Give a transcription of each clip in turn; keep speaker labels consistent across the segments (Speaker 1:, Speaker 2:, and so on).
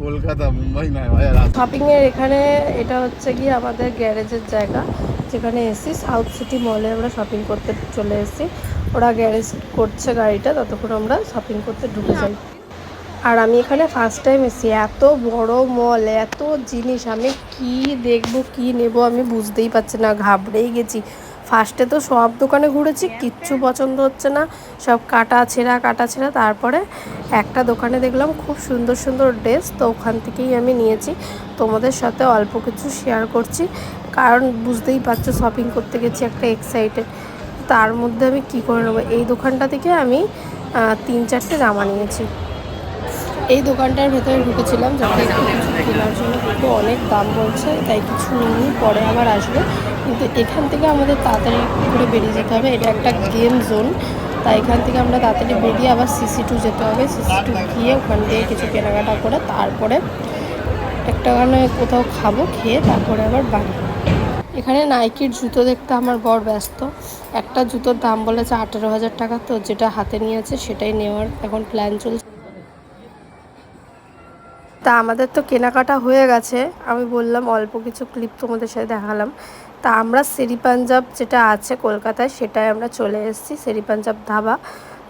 Speaker 1: কলকাতা মুম্বাই নয় ভাই।
Speaker 2: শপিং এর এখানে এটা হচ্ছে কি আমাদের গ্যারেজের জায়গা, যেখানে এসি সাউথ সিটি মলে আমরা শপিং করতে চলে এসেছি। ওরা গ্যারেজ করছে গাড়িটা, ততক্ষণ আমরা শপিং করতে ঢুকে যাই। আর আমি এখানে ফার্স্ট টাইম এসেছি, এত বড় মল, এত জিনিস, আমি কি দেখবো কি নেব আমি বুঝতেই পারছি না, ঘাবড়েই গেছি। ফার্স্টে তো সব দোকানে ঘুরেছি, কিচ্ছু পছন্দ হচ্ছে না, সব কাটা ছেঁড়া। তারপরে একটা দোকানে দেখলাম খুব সুন্দর সুন্দর ড্রেস, তো ওখান থেকেই আমি নিয়েছি। তোমাদের সাথে অল্প কিছু শেয়ার করছি, কারণ বুঝতেই পারছো শপিং করতে গেছি একটা এক্সাইটেড, তার মধ্যে আমি কি করে নেবো। এই দোকানটা থেকে আমি 3-4টে জামা নিয়েছি। এই দোকানটার ভেতরে ঢুকেছিলাম যাতে একটু কিছু কেনার জন্য, কিন্তু অনেক দাম বলছে, তাই কিছু নিয়ে পরে আবার আসবে। কিন্তু এখান থেকে আমাদের তাড়াতাড়ি করে বেরিয়ে যেতে হবে, এটা একটা গেম জোন, তাই এখান থেকে আমরা তাড়াতাড়ি বেরিয়ে আবার CC2 যেতে হবে। CC2 গিয়ে ওখান থেকে কিছু কেনাকাটা করে তারপরে একটা কোথাও খাবো, খেয়ে তারপরে আবার বাড়ি। এখানে নাইকির জুতো দেখতে আমার বর ব্যস্ত। একটা জুতোর দাম বলেছে 18,000 টাকা, তো যেটা হাতে নিয়েছে সেটাই নেওয়ার এখন প্ল্যান চলছে। তা আমাদের তো কেনাকাটা হয়ে গেছে, আমি বললাম অল্প কিছু ক্লিপ তোমাদের সাথে দেখালাম। তা আমরা শেরি পাঞ্জাব যেটা আছে কলকাতায়, সেটাই আমরা চলে এসেছি, শেরি পাঞ্জাব ধাবা।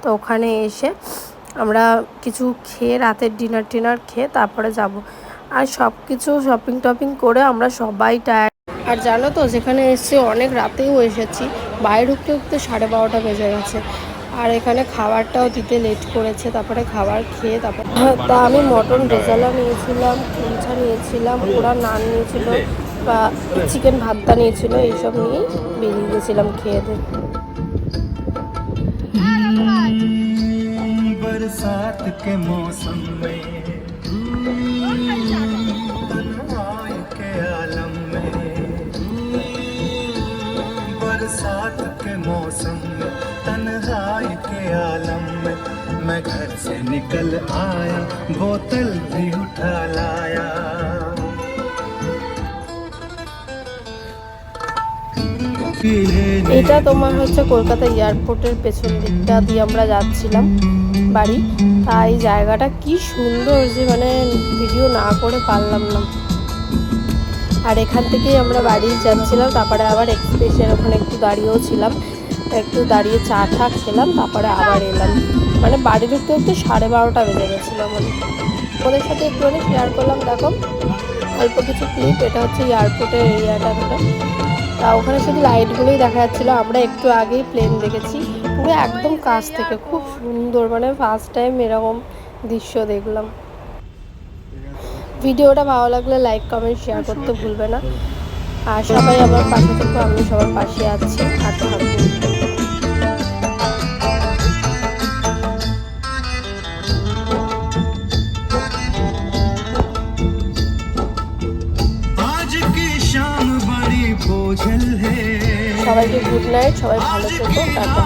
Speaker 2: তো ওখানে এসে আমরা কিছু খেয়ে রাতের ডিনার খেয়ে তারপরে যাব। আর সব কিছু শপিং টপিং করে আমরা সবাই টায়ার্ড। আর জানো তো যেখানে এসেছি অনেক রাতেও এসেছি, বাইরে ঢুকতে 12:30 বেজে গেছে। আর এখানে খাবারটাও দিতে লেট করেছে, তারপরে খাবার খেয়ে তা আমি মটন রেজালা নিয়েছিলাম, কুলচা নিয়েছিলাম, ওরা নান নিয়েছিল বা চিকেন ভাতটা নিয়েছিল, এইসব নিয়েই বেরিয়ে গেছিলাম খেয়ে দিয়ে।
Speaker 3: बरसात के मौसम में तन्हाई के आलम में, बरसात के मौसम में तन्हाई के आलम में, मैं घर से निकल आया, बोतल भी उठा लाया।
Speaker 2: এটা তোমার হচ্ছে কলকাতা এয়ারপোর্টের পেছন দিকটা দিয়ে আমরা যাচ্ছিলাম বাড়ি। তাই জায়গাটা কি সুন্দর যে মানে ভিডিও না করে পারলাম না। আর এখান থেকেই আমরা বাড়ি যাচ্ছিলাম, তারপরে আবার এক্সপ্রেসের ওখানে একটু দাঁড়িয়েও ছিলাম, একটু দাঁড়িয়ে চা খেলাম, তারপরে আবার এলাম। মানে বাড়ি ঢুকতে 12:30 বেজে গেছিলো। ওদের সাথে একটুখানি শেয়ার করলাম, দেখো অল্প কিছু ক্লিপ। এটা হচ্ছে এয়ারপোর্টের এরিয়াটা ধরে, তা ওখানে শুধু লাইটগুলোই দেখা যাচ্ছিলো। আমরা একটু আগেই প্লেন দেখেছি, পুরো একদম কাছ থেকে, খুব সুন্দর, মানে ফার্স্ট টাইম এরকম দৃশ্য দেখলাম। ভিডিওটা ভালো লাগলে লাইক কমেন্ট শেয়ার করতে ভুলবে না। আর সবাই আমার পাশে থেকে, আমি সবার পাশে আছি আর থাকবো। সবাইকে গুড নাইট, সবাই ভালো থেকো, টাটা।